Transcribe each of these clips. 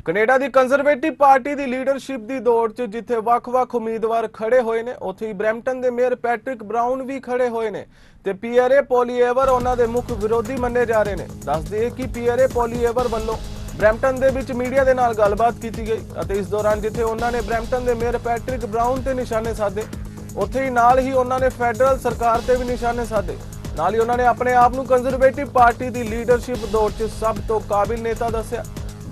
Canada ਦੀ conservative party ਦੀ leadership ਦੀ ਦੌੜ 'ਚ ਜਿੱਥੇ ਵੱਖ-ਵੱਖ ਉਮੀਦਵਾਰ ਖੜੇ ਹੋਏ ਨੇ, ਉੱਥੇ ਹੀ ਬਰੈਂਪਟਨ ਦੇ ਮੇਅਰ ਪੈਟਰਿਕ ਬਰਾਊਨ ਵੀ ਖੜੇ ਹੋਏ ਨੇ ਤੇ ਪੀਅਰੇ ਪੋਲੀਏਵਰ ਉਹਨਾਂ ਦੇ ਮੁੱਖ ਵਿਰੋਧੀ ਮੰਨੇ ਜਾ ਰਹੇ ਨੇ। ਦੱਸ ਦਈਏ ਕਿ ਪੀਅਰੇ ਪੋਲੀਏਵਰ ਵੱਲੋਂ ਬਰੈਂਪਟਨ ਦੇ ਵਿੱਚ ਮੀਡੀਆ ਦੇ ਨਾਲ ਗੱਲਬਾਤ ਕੀਤੀ ਗਈ ਅਤੇ ਇਸ ਦੌਰਾਨ ਜਿੱਥੇ ਉਹਨਾਂ ਨੇ ਬਰੈਂਪਟਨ ਦੇ ਮੇਅਰ ਪੈਟਰਿਕ ਬਰਾਊਨ ਤੇ ਨਿਸ਼ਾਨੇ ਸਾਧੇ, ਉੱਥੇ ਹੀ ਨਾਲ ਹੀ ਉਹਨਾਂ ਨੇ ਫੈਡਰਲ ਸਰਕਾਰ ਤੇ ਵੀ ਨਿਸ਼ਾਨੇ ਸਾਧੇ। ਨਾਲ ਹੀ ਉਹਨਾਂ ਨੇ ਆਪਣੇ ਆਪ ਨੂੰ ਕੰਜ਼ਰਵੇਟਿਵ ਪਾਰਟੀ ਦੀ ਲੀਡਰਸ਼ਿਪ ਦੌੜ 'ਚ ਸਭ ਤੋਂ ਕਾਬਿਲ ਨੇਤਾ ਦੱਸਿਆ।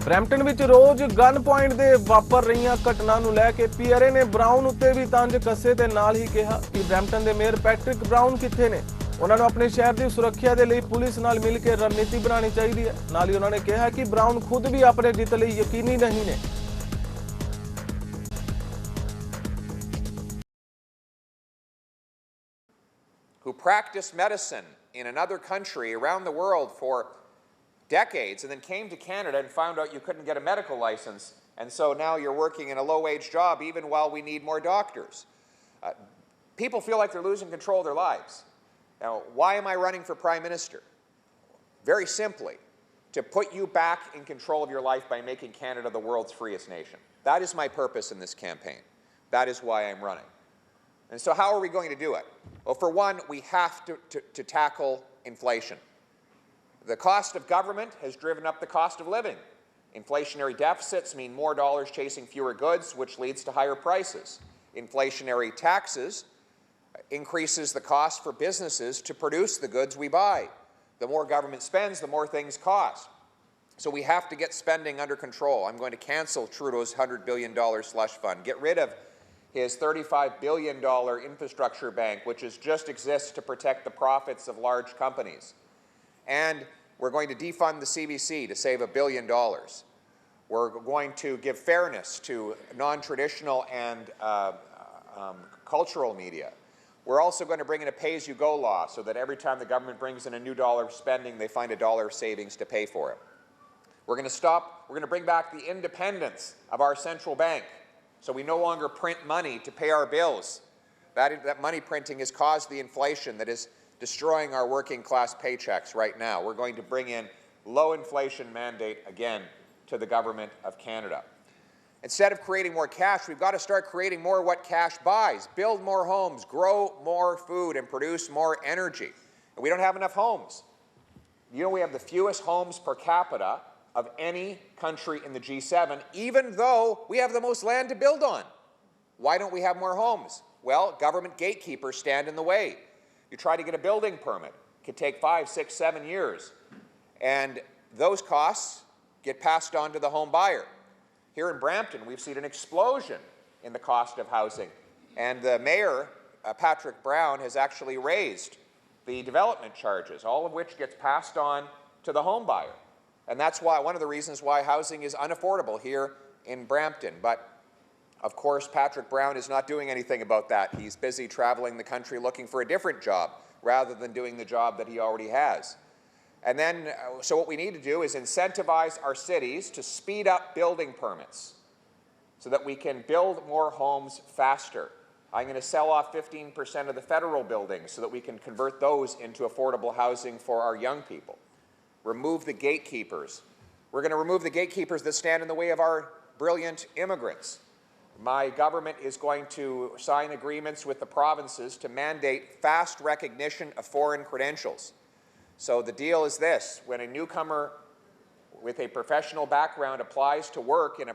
ਬਰੈਂਪਟਨ ਵਿੱਚ ਰੋਜ਼ ਗਨ ਪੁਆਇੰਟ ਦੇ ਵਾਪਰ ਰਹੀਆਂ ਘਟਨਾ ਨੂੰ ਲੈ ਕੇ ਪੀਅਰੇ ਨੇ ਬਰਾਊਨ ਉੱਤੇ ਵੀ ਤੰਜ ਕੱਸੇ ਤੇ ਨਾਲ ਹੀ ਕਿਹਾ ਕਿ ਬਰੈਂਪਟਨ ਦੇ ਮੇਅਰ ਪੈਟਰਿਕ ਬਰਾਊਨ ਕਿੱਥੇ ਨੇ, ਉਹਨਾਂ ਨੂੰ ਆਪਣੇ ਸ਼ਹਿਰ ਦੀ ਸੁਰੱਖਿਆ ਦੇ ਲਈ ਪੁਲਿਸ ਨਾਲ ਮਿਲ ਕੇ ਰਣਨੀਤੀ ਬਣਾਉਣੀ ਚਾਹੀਦੀ ਹੈ। ਨਾਲ ਹੀ ਉਹਨਾਂ ਨੇ ਕਿਹਾ ਕਿ ਬਰਾਊਨ ਖੁਦ ਵੀ ਆਪਣੇ ਜਿੱਤ ਲਈ ਯਕੀਨੀ ਨਹੀਂ ਨੇ। Who practiced medicine in another country around the world for decades and then came to Canada and found out you couldn't get a medical license, and so now you're working in a low-wage job even while we need more doctors. People feel like they're losing control of their lives. Now, why am I running for Prime Minister? Very simply, to put you back in control of your life by making Canada the world's freest nation. That is my purpose in this campaign. That is why I'm running. And so how are we going to do it? Well, for one, we have to tackle inflation. The cost of government has driven up the cost of living. Inflationary deficits mean more dollars chasing fewer goods, which leads to higher prices. Inflationary taxes increases the cost for businesses to produce the goods we buy. The more government spends, the more things cost. So we have to get spending under control. I'm going to cancel Trudeau's $100 billion slush fund, get rid of his $35 billion infrastructure bank, which just exists to protect the profits of large companies. And we're going to defund the CBC to save $1 billion. We're going to give fairness to non-traditional and cultural media. We're also going to bring in a pay-as-you-go law so that every time the government brings in a new dollar of spending, they find $1 of savings to pay for it. We're going to bring back the independence of our central bank so we no longer print money to pay our bills. That money printing has caused the inflation that is destroying our working class paychecks right now. We're going to bring in low inflation mandate again to the government of Canada. Instead of creating more cash, we've got to start creating more what cash buys, build more homes, grow more food, and produce more energy. And we don't have enough homes. You know, we have the fewest homes per capita of any country in the G7, even though we have the most land to build on. Why don't we have more homes? Well, government gatekeepers stand in the way. You try to get a building permit, it could take 5, 6, 7 years. And those costs get passed on to the home buyer. Here in Brampton, we've seen an explosion in the cost of housing. And the mayor, Patrick Brown, has actually raised the development charges, all of which gets passed on to the home buyer. And that's why, one of the reasons why housing is unaffordable here in Brampton. But of course, Patrick Brown is not doing anything about that. He's busy traveling the country looking for a different job rather than doing the job that he already has. And then, so what we need to do is incentivize our cities to speed up building permits so that we can build more homes faster. I'm going to sell off 15% of the federal buildings so that we can convert those into affordable housing for our young people. Remove the gatekeepers. We're going to remove the gatekeepers that stand in the way of our brilliant immigrants. My government is going to sign agreements with the provinces to mandate fast recognition of foreign credentials. So the deal is this: when a newcomer with a professional background applies to work in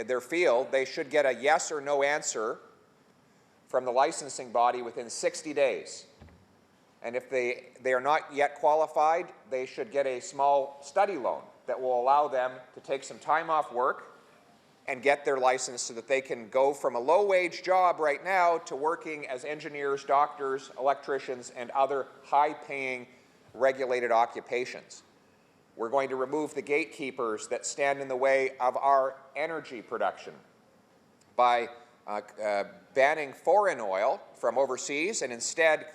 their field, they should get a yes or no answer from the licensing body within 60 days. And if they are not yet qualified, they should get a small study loan that will allow them to take some time off work and get their license so that they can go from a low-wage job right now to working as engineers, doctors, electricians, and other high-paying regulated occupations. We're going to remove the gatekeepers that stand in the way of our energy production by banning foreign oil from overseas and instead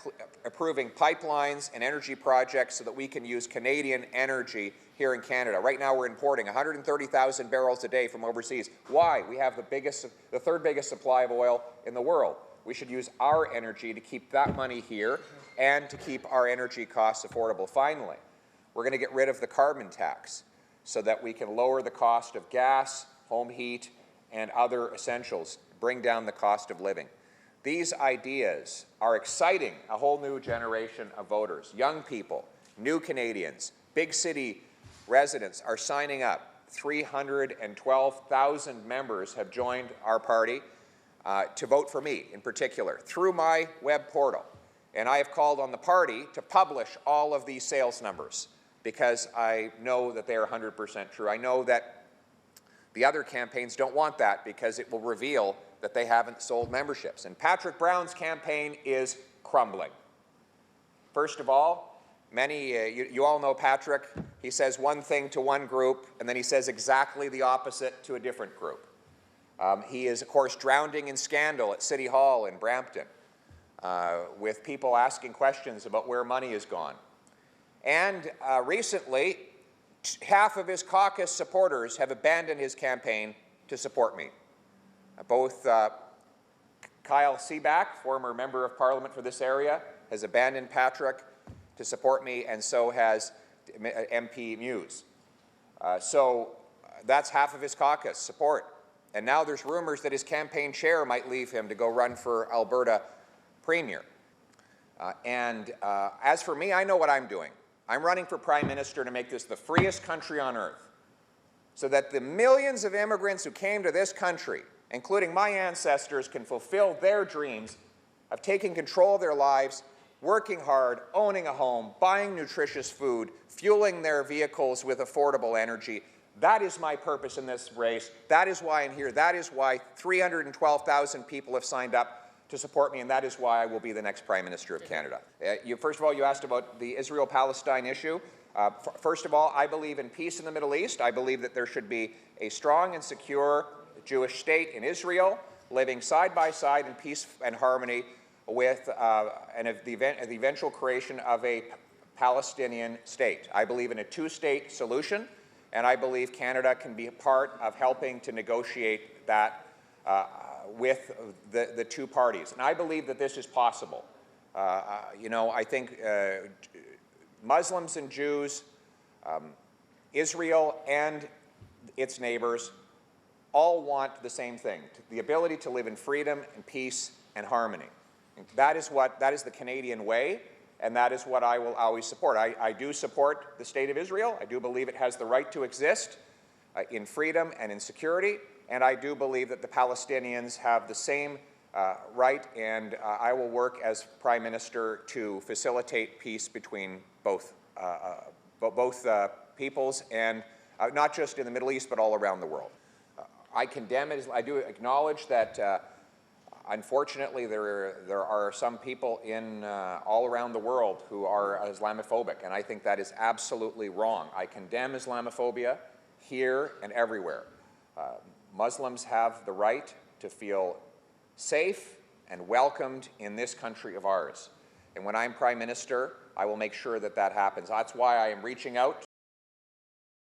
approving pipelines and energy projects so that we can use Canadian energy here in Canada. Right now we're importing 130,000 barrels a day from overseas. Why? We have the third biggest supply of oil in the world. We should use our energy to keep that money here and to keep our energy costs affordable. Finally, we're going to get rid of the carbon tax so that we can lower the cost of gas, home heat, and other essentials, bring down the cost of living. These ideas are exciting a whole new generation of voters. Young people, new Canadians, big city residents are signing up. 312,000 members have joined our party to vote for me in particular through my web portal. And I have called on the party to publish all of these sales numbers because I know that they are 100% true. I know that the other campaigns don't want that because it will reveal that they haven't sold memberships. And Patrick Brown's campaign is crumbling. First of all, you all know Patrick. He says one thing to one group, and then he says exactly the opposite to a different group. He is, of course, drowning in scandal at City Hall in Brampton with people asking questions about where money has gone. And recently, half of his caucus supporters have abandoned his campaign to support me. Both Kyle Seaback, former member of Parliament for this area, has abandoned Patrick to support me, and so has MP Muse. So that's half of his caucus support. And now there's rumors that his campaign chair might leave him to go run for Alberta Premier. As for me, I know what I'm doing. I'm running for Prime Minister to make this the freest country on earth, so that the millions of immigrants who came to this country, including my ancestors, can fulfill their dreams of taking control of their lives, working hard, owning a home, buying nutritious food, fueling their vehicles with affordable energy. That is my purpose in this race. That is why I'm here. That is why 312,000 people have signed up to support me, and that is why I will be the next Prime Minister of Canada. First of all, you asked about the Israel-Palestine issue. First of all, I believe in peace in the Middle East. I believe that there should be a strong and secure Jewish state in Israel, living side by side in peace and harmony with the eventual creation of a Palestinian state. I believe in a two-state solution, and I believe Canada can be a part of helping to negotiate that with the two parties. And I believe that this is possible. I think Muslims and Jews, Israel and its neighbors all want the same thing, the ability to live in freedom and peace and harmony. That is the Canadian way, and that is what I will always support. I do support the State of Israel. I do believe it has the right to exist in freedom and in security, and I do believe that the Palestinians have the same right, and I will work as Prime Minister to facilitate peace between both peoples, and not just in the Middle East, but all around the world. I condemn it. I do acknowledge that unfortunately, there are some people all around the world who are Islamophobic, and I think that is absolutely wrong. I condemn Islamophobia here and everywhere. Muslims have the right to feel safe and welcomed in this country of ours. And when I'm Prime Minister, I will make sure that that happens. That's why I am reaching out